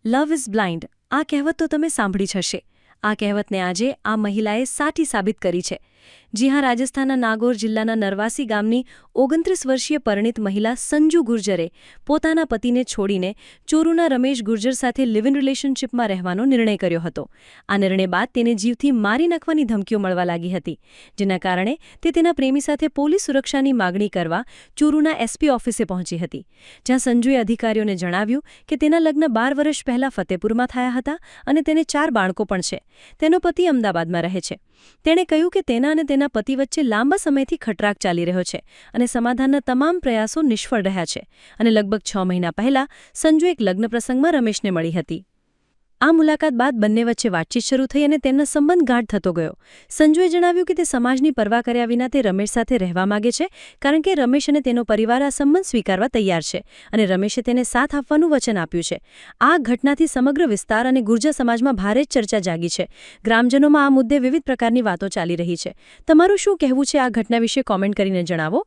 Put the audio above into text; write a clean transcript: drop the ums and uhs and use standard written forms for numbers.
Love is blind આ કહેવત તો તમે સાંભળી જ હશે. આ કહેવતને આજે આ મહિલાએ સાચી સાબિત કરી છે. જી હા, રાજસ્થાનના નાગોર જિલ્લાના નરવાસી ગામની 29 વર્ષીય પરિણીત મહિલા સંજુ ગુર્જરે પોતાના પતિને છોડીને ચોરૂના રમેશ ગુર્જર સાથે લિવ ઇન રિલેશનશિપમાં રહેવાનો નિર્ણય કર્યો હતો. આ નિર્ણય બાદ તેને જીવથી મારી નાખવાની ધમકીઓ મળવા લાગી હતી, જેના કારણે તે તેના પ્રેમી સાથે પોલીસ સુરક્ષાની માગણી કરવા ચોરૂના એસપી ઓફિસે પહોંચી હતી, જ્યાં સંજુએ અધિકારીઓને જણાવ્યું કે તેના લગ્ન 12 વર્ષ પહેલા ફતેપુરમાં થયા હતા અને તેને 4 બાળકો પણ છે. તેનો પતિ અમદાવાદમાં રહે છે. તેણે કહ્યું કે તેના અને તેના પતિ વચ્ચે લાંબા સમયથી ખટરાક ચાલી રહ્યો છે અને સમાધાનના તમામ પ્રયાસો નિષ્ફળ રહ્યા છે અને લગભગ 6 મહિના પહેલા સંજુ એક લગ્ન પ્રસંગમાં રમેશને મળી હતી. આ મુલાકાત બાદ બંને વચ્ચે વાતચીત શરૂ થઈ અને તેમનો સંબંધ ગાઢ થતો ગયો. સંજુએ જણાવ્યું કે તે સમાજની પરવા કર્યા વિના તે રમેશ સાથે રહેવા માંગે છે, કારણ કે રમેશ અને તેનો પરિવાર આ સંબંધ સ્વીકારવા તૈયાર છે અને રમેશે તેને સાથ આપવાનું વચન આપ્યું છે. આ ઘટનાથી સમગ્ર વિસ્તાર અને ગુર્જર સમાજમાં ભારે જ ચર્ચા જાગી છે. ગ્રામજનોમાં આ મુદ્દે વિવિધ પ્રકારની વાતો ચાલી રહી છે. તમારું શું કહેવું છે આ ઘટના વિશે? કોમેન્ટ કરીને જણાવો.